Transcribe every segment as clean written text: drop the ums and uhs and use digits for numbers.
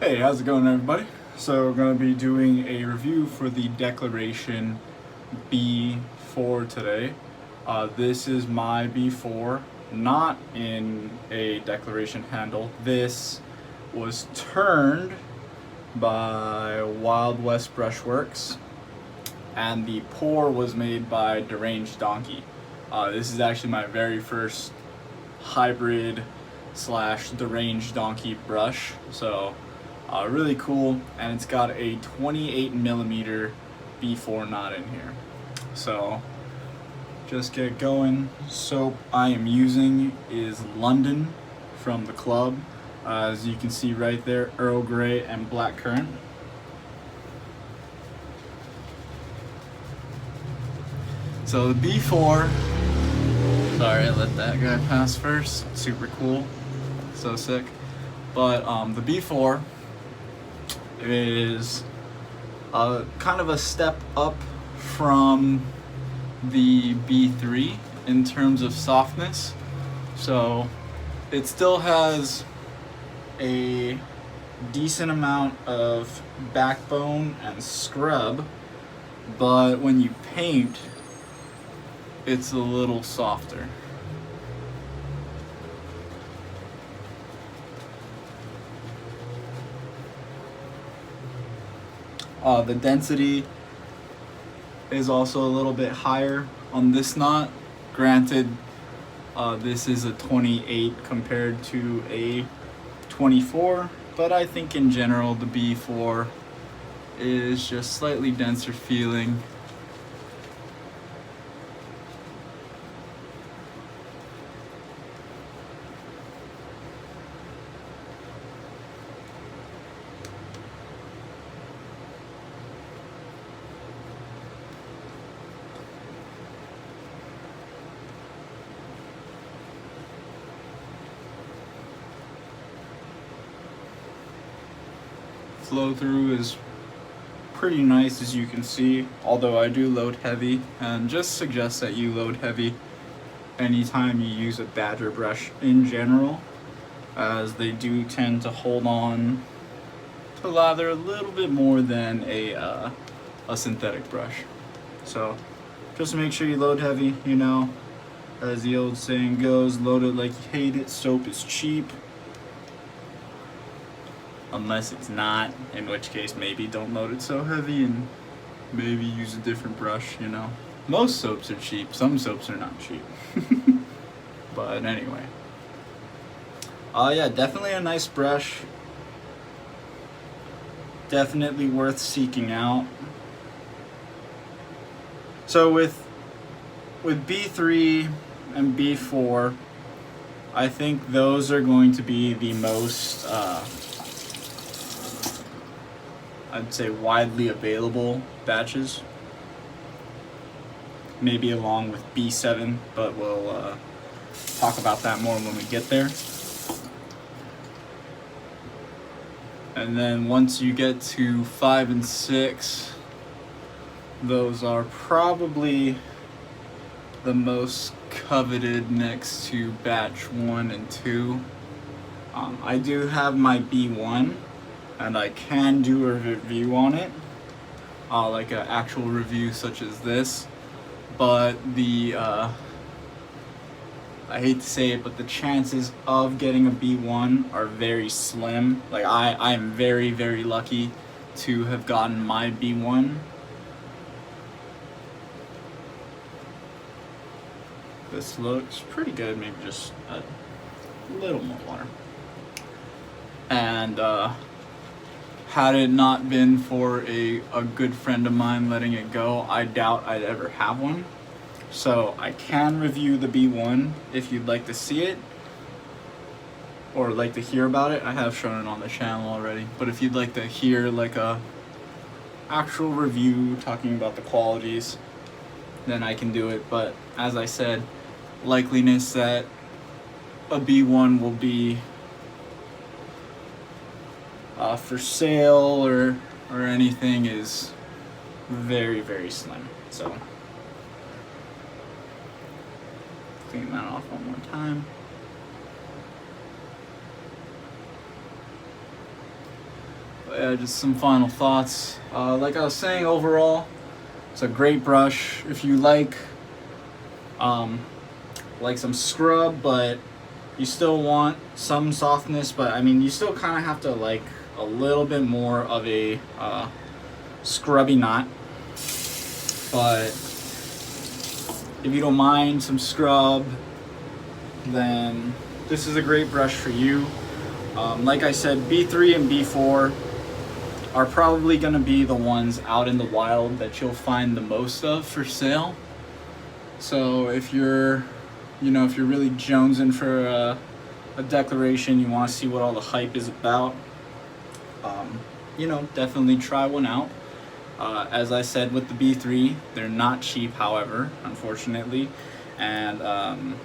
Hey, how's it going, everybody? So we're going to be doing a review for the Declaration B4 today. This is my B4, not in a Declaration handle. This was turned by Wild West Brushworks, and the pour was made by Deranged Donkey. This is actually my very first hybrid slash Deranged Donkey brush, so really cool, and it's got a 28 millimeter B4 knot in here. So just get going. Soap I am using is London from the club. As you can see right there, Earl Grey and Black Currant. So the B4, sorry I let that guy pass first, super cool, so sick. But the B4 is kind of a step up from the B3 in terms of softness. So it still has a decent amount of backbone and scrub, but when you paint, it's a little softer. The density is also a little bit higher on this knot. Granted, this is a 28 compared to a 24, but I think in general the B4 is just slightly denser feeling. Flow through is pretty nice, as you can see, although I do load heavy, and just suggest that you load heavy anytime you use a Badger brush in general, as they do tend to hold on to lather a little bit more than a synthetic brush. So just make sure you load heavy, you know, as the old saying goes, load it like you hate it, soap is cheap. Unless it's not, in which case maybe don't load it so heavy and maybe use a different brush, you know. Most soaps are cheap, some soaps are not cheap. But anyway. Yeah, definitely a nice brush. Definitely worth seeking out. So with B3 and B4, I think those are going to be the most I'd say widely available batches, maybe along with B7, but we'll talk about that more when we get there. And then once you get to 5 and 6, those are probably the most coveted next to batch 1 and 2. I do have my B1, and I can do a review on it, like an actual review such as this, but I hate to say it, but the chances of getting a B1 are very slim. Like I am very, very lucky to have gotten my B1. This looks pretty good, maybe just a little more water. And had it not been for a good friend of mine letting it go, I doubt I'd ever have one. So I can review the B1 if you'd like to see it, or like to hear about it. I have shown it on the channel already, but if you'd like to hear like a actual review talking about the qualities, then I can do it. But as I said, likeliness that a B1 will be for sale or anything is very, very slim. So clean that off one more time. Yeah, just some final thoughts. Like I was saying, overall, it's a great brush. If you like some scrub, but you still want some softness, but I mean, you still kind of have to like a little bit more of a scrubby knot. But if you don't mind some scrub, then this is a great brush for you. Like I said, B3 and B4 are probably going to be the ones out in the wild that you'll find the most of for sale. So if you're really jonesing for a declaration, you want to see what all the hype is about, definitely try one out. As I said with the B3, they're not cheap, however, unfortunately, and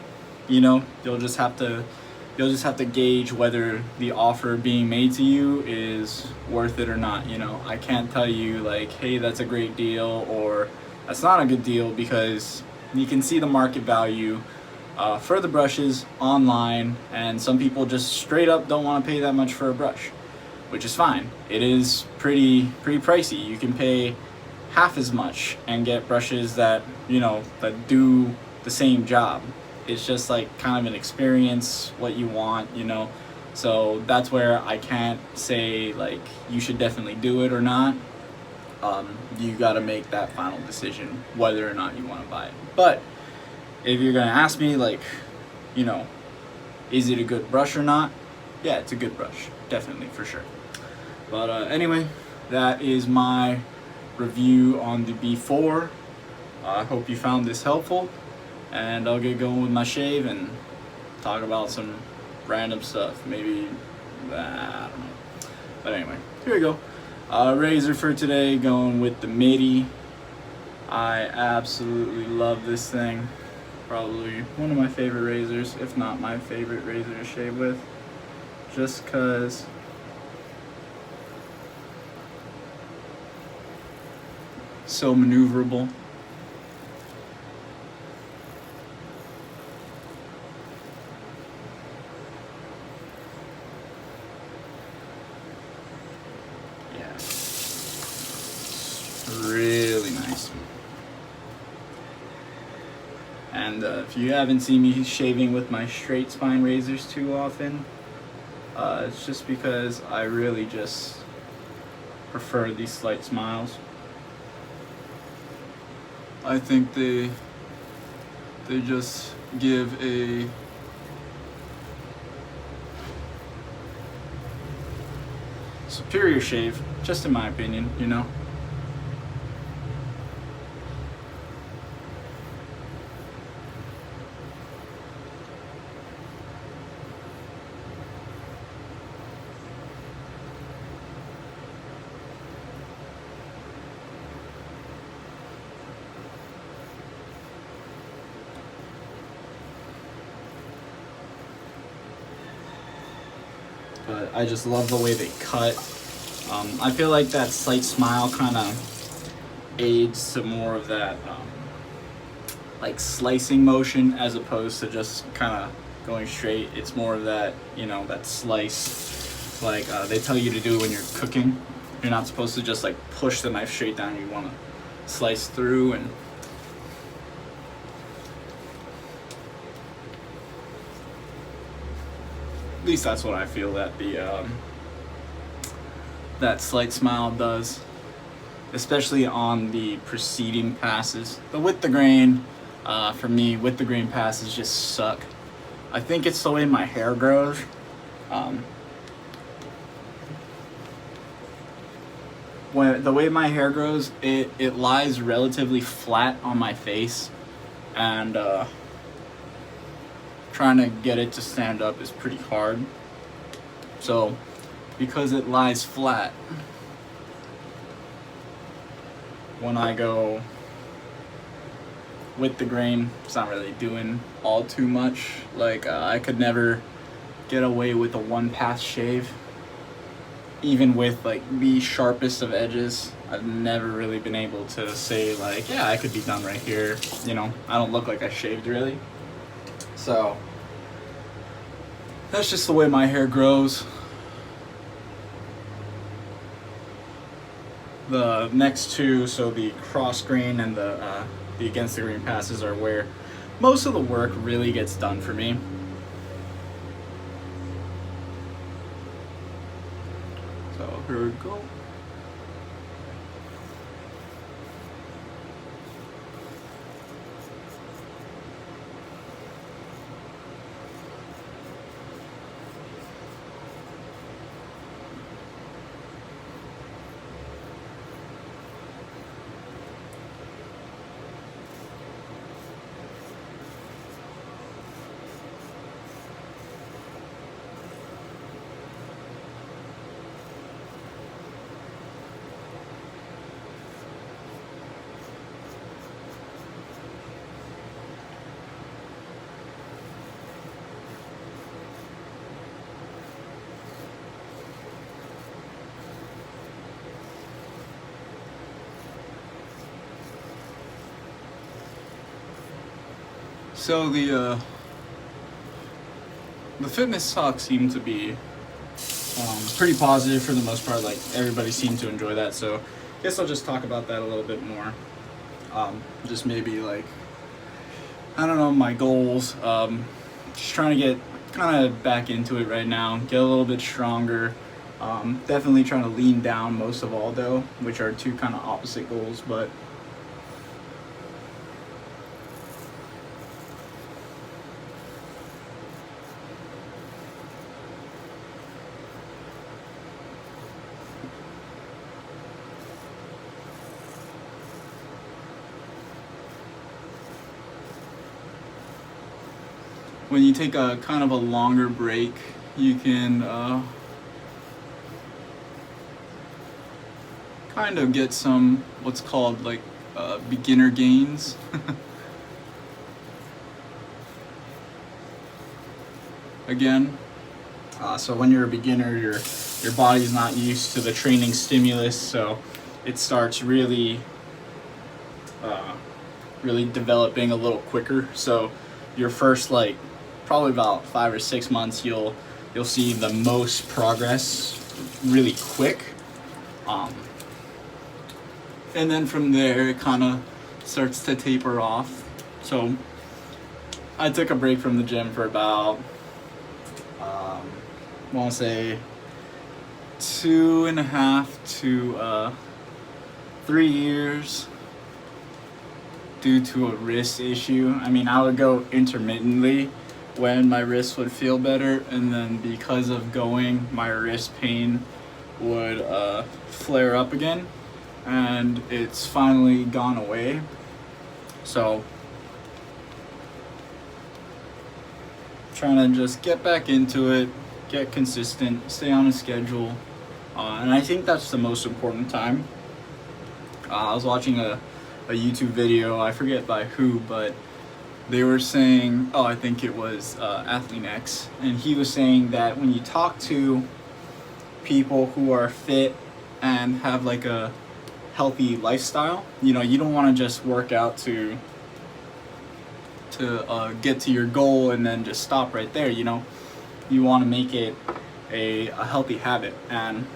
you'll just have to gauge whether the offer being made to you is worth it or not. I can't tell you like, hey, that's a great deal or that's not a good deal, because you can see the market value for the brushes online, and some people just straight up don't want to pay that much for a brush, which is fine. It is pretty pricey. You can pay half as much and get brushes that do the same job. It's just like kind of an experience, what you want, so that's where I can't say like you should definitely do it or not. You got to make that final decision whether or not you want to buy it. But if you're gonna ask me like, is it a good brush or not? Yeah, it's a good brush, definitely, for sure. But anyway, that is my review on the B4. I hope you found this helpful, and I'll get going with my shave and talk about some random stuff. Maybe, I don't know. But anyway, here we go. Razor for today, going with the MIDI. I absolutely love this thing. Probably one of my favorite razors, if not my favorite razor to shave with, just cause so maneuverable. Yeah, really nice. And if you haven't seen me shaving with my straight spine razors too often, it's just because I really just prefer these slight smiles. I think they just give a superior shave, just in my opinion, But I just love the way they cut. I feel like that slight smile kind of aids to more of that like slicing motion, as opposed to just kind of going straight. It's more of that, that slice, like they tell you to do when you're cooking. You're not supposed to just like push the knife straight down. You want to slice through, and at least that's what I feel that the that slight smile does, especially on the preceding passes. The with the grain, for me, with the grain passes just suck. I think it's the way my hair grows. The way my hair grows, it lies relatively flat on my face, and trying to get it to stand up is pretty hard. So because it lies flat, when I go with the grain, it's not really doing all too much. Like I could never get away with a one pass shave, even with like the sharpest of edges. I've never really been able to say like, yeah, I could be done right here. I don't look like I shaved really. So that's just the way my hair grows. The next two, so the cross grain and the against the grain passes, are where most of the work really gets done for me. So here we go. So the fitness talks seem to be pretty positive for the most part. Like, everybody seemed to enjoy that. So I guess I'll just talk about that a little bit more. Just maybe, like, I don't know, my goals. Just trying to get kind of back into it right now. Get a little bit stronger. Definitely trying to lean down most of all, though, which are two kind of opposite goals, but. When you take a kind of a longer break, you can kind of get some what's called like beginner gains. Again, so when you're a beginner, your body's not used to the training stimulus, so it starts really really developing a little quicker. So your first, like, probably about 5 or 6 months, you'll see the most progress really quick, and then from there it kind of starts to taper off. So I took a break from the gym for about I want to say 2.5 to 3 years due to a wrist issue. I mean, I would go intermittently when my wrist would feel better, and then because of going, my wrist pain would flare up again, and it's finally gone away. So trying to just get back into it, get consistent, stay on a schedule, and I think that's the most important time. I was watching a YouTube video, I forget by who, but they were saying, I think it was Athlete X, and he was saying that when you talk to people who are fit and have like a healthy lifestyle, you don't want to just work out to get to your goal and then just stop right there. You want to make it a healthy habit, and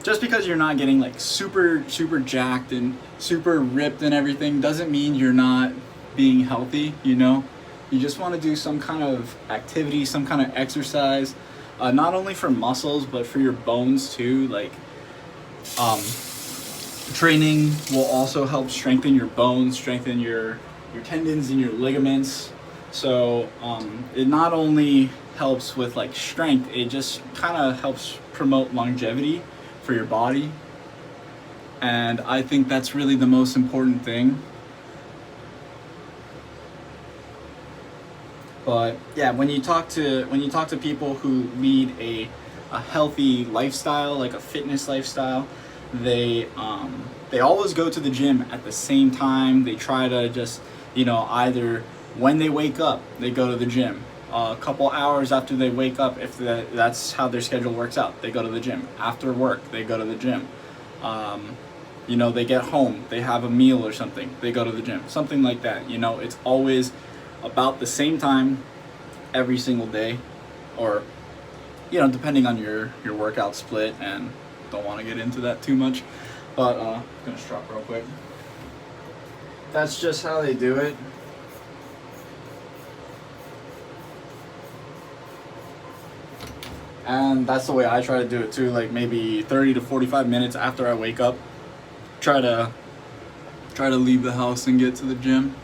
just because you're not getting like super jacked and super ripped and everything doesn't mean you're not being healthy. You just want to do some kind of activity, some kind of exercise, not only for muscles but for your bones too. Like, training will also help strengthen your bones, strengthen your tendons and your ligaments. So it not only helps with like strength, it just kind of helps promote longevity for your body, and I think that's really the most important thing. But yeah, when you talk to people who lead a healthy lifestyle, like a fitness lifestyle, they always go to the gym at the same time. They try to just, either when they wake up, they go to the gym. A couple hours after they wake up, if that's how their schedule works out, they go to the gym. After work, they go to the gym. They get home, they have a meal or something, they go to the gym. Something like that. It's always about the same time every single day, or depending on your workout split and don't want to get into that too much. But I'm gonna strap real quick. That's just how they do it. And that's the way I try to do it too, like maybe 30 to 45 minutes after I wake up. Try to leave the house and get to the gym.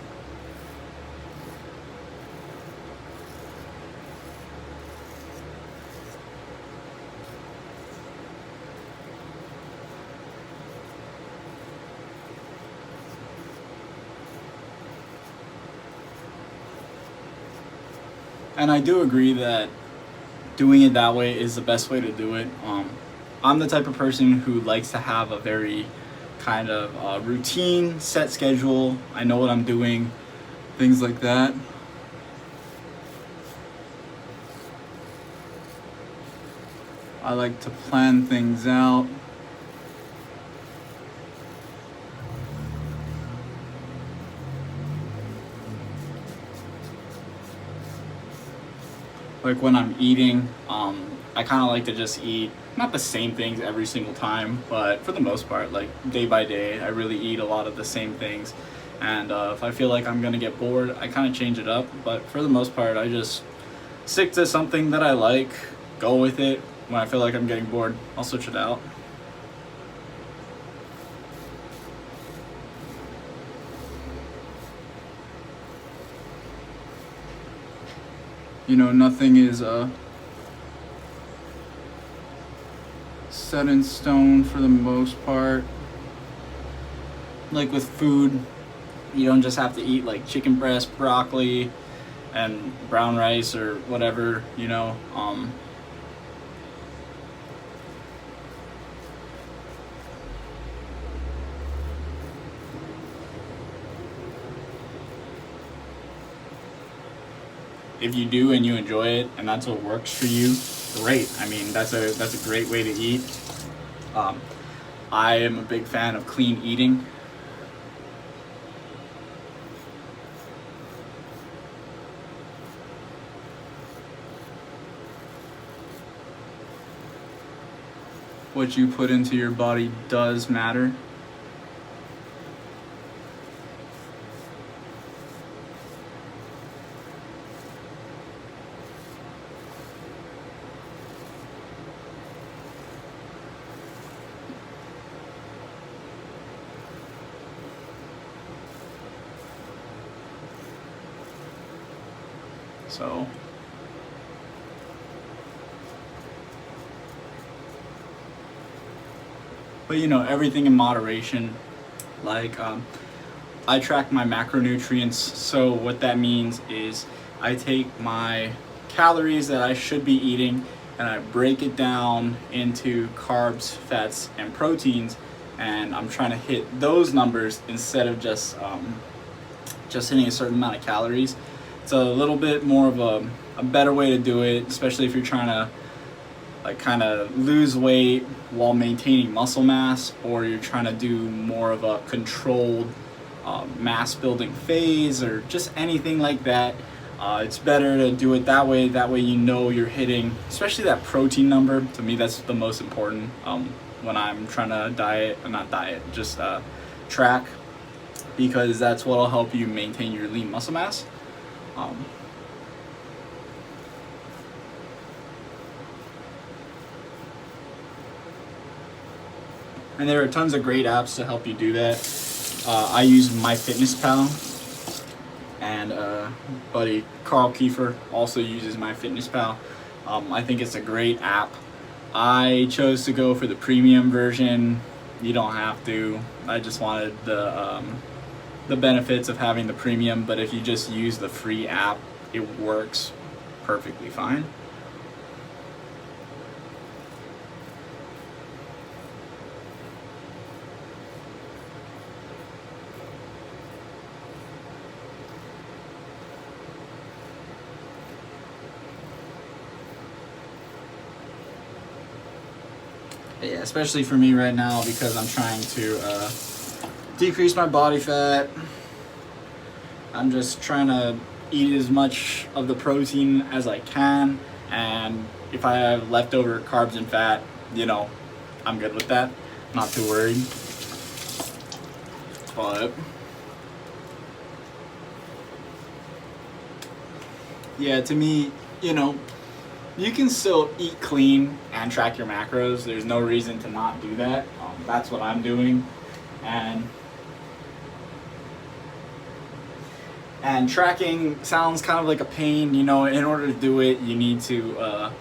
And I do agree that doing it that way is the best way to do it. I'm the type of person who likes to have a very kind of routine, set schedule. I know what I'm doing, things like that. I like to plan things out. Like when I'm eating, I kind of like to just eat not the same things every single time, but for the most part, like day by day, I really eat a lot of the same things. And if I feel like I'm gonna get bored, I kind of change it up. But for the most part, I just stick to something that I like, go with it. When I feel like I'm getting bored, I'll switch it out. You know, nothing is set in stone for the most part. Like with food, you don't just have to eat like chicken breast, broccoli, and brown rice or whatever, you know. If you do and you enjoy it and that's what works for you, great. I mean, that's a great way to eat. I am a big fan of clean eating. What you put into your body does matter. So but you know, everything in moderation. Like I track my macronutrients, so what that means is I take my calories that I should be eating and I break it down into carbs, fats, and proteins, and I'm trying to hit those numbers instead of just hitting a certain amount of calories. It's a little bit more of a better way to do it, especially if you're trying to like kind of lose weight while maintaining muscle mass, or you're trying to do more of a controlled mass building phase, or just anything like that. It's better to do it that way. That way you know you're hitting, especially that protein number. To me, that's the most important when I'm trying to just track, because that's what will help you maintain your lean muscle mass. And there are tons of great apps to help you do that. I use MyFitnessPal, and buddy Carl Kiefer also uses MyFitnessPal. I think it's a great app. I chose to go for the premium version. You don't have to. I just wanted the benefits of having the premium, but if you just use the free app, it works perfectly fine. Yeah, especially for me right now, because I'm trying to decrease my body fat. I'm just trying to eat as much of the protein as I can, and if I have leftover carbs and fat, you know, I'm good with that. Not too worried. But yeah, to me, you can still eat clean and track your macros. There's no reason to not do that. That's what I'm doing, and tracking sounds kind of like a pain. In order to do it, you need to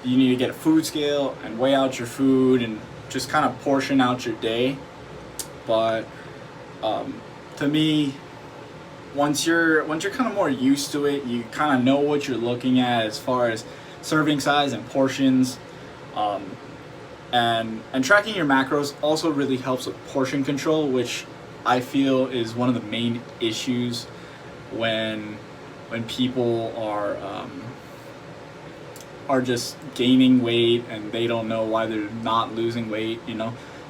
get a food scale and weigh out your food and just kind of portion out your day. But to me, once you're kind of more used to it, you kind of know what you're looking at as far as serving size and portions. And tracking your macros also really helps with portion control, which I feel is one of the main issues when people are just gaining weight and they don't know why they're not losing weight.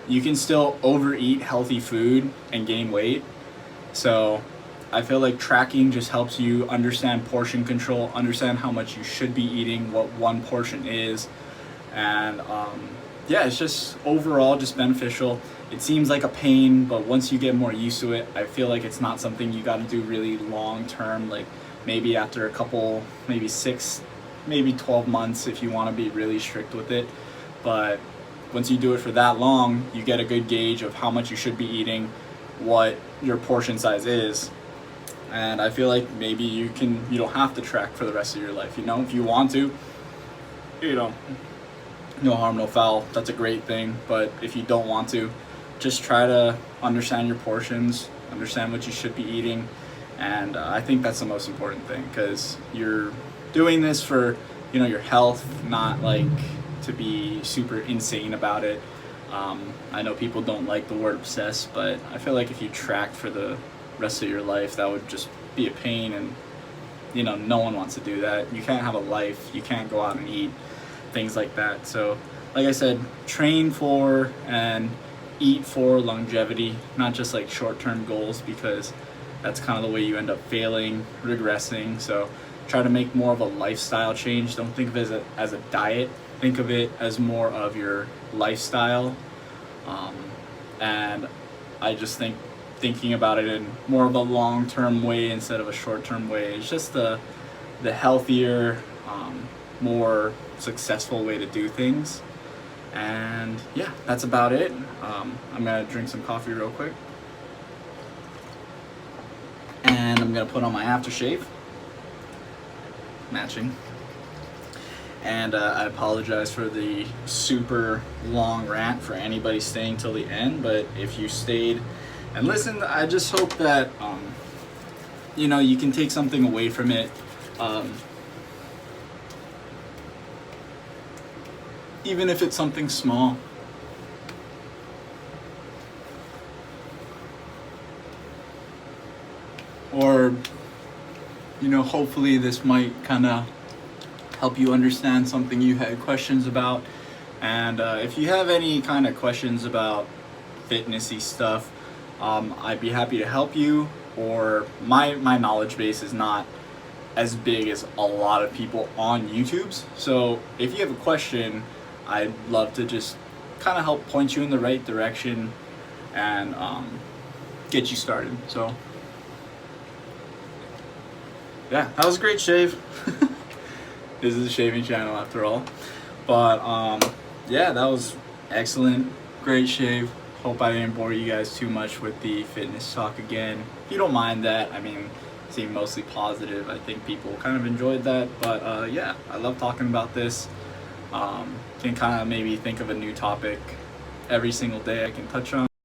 You can still overeat healthy food and gain weight. So I feel like tracking just helps you understand portion control, understand how much you should be eating, what one portion is, and it's just overall just beneficial. It seems like a pain, but once you get more used to it, I feel like it's not something you got to do really long term, like maybe after a couple, maybe 6, maybe 12 months if you want to be really strict with it. But once you do it for that long, you get a good gauge of how much you should be eating, what your portion size is. And I feel like maybe you don't have to track for the rest of your life. If you want to, no harm, no foul. That's a great thing. But if you don't want to, just try to understand your portions, understand what you should be eating. And I think that's the most important thing, because you're doing this for, your health, not like to be super insane about it. I know people don't like the word obsessed, but I feel like if you tracked for the rest of your life, that would just be a pain, and no one wants to do that. You can't have a life, you can't go out and eat, things like that. So like I said, train for and eat for longevity, not just like short-term goals, because that's kind of the way you end up failing, regressing. So try to make more of a lifestyle change. Don't think of it as a diet, think of it as more of your lifestyle. And I just think thinking about it in more of a long-term way instead of a short-term way is just the healthier, more successful way to do things. And yeah, that's about it. I'm gonna drink some coffee real quick, and I'm gonna put on my aftershave, matching. And I apologize for the super long rant for anybody staying till the end, but if you stayed and listened, I just hope that you can take something away from it. Even if it's something small. Or hopefully this might kind of help you understand something you had questions about. And if you have any kind of questions about fitnessy stuff, I'd be happy to help you. Or my knowledge base is not as big as a lot of people on YouTube's. So if you have a question, I'd love to just kind of help point you in the right direction and get you started. So yeah, that was a great shave. This is a shaving channel after all. But yeah, that was excellent. Great shave. Hope I didn't bore you guys too much with the fitness talk again. If you don't mind that, it seemed mostly positive. I think people kind of enjoyed that. But yeah, I love talking about this. Can kind of maybe think of a new topic every single day I can touch on.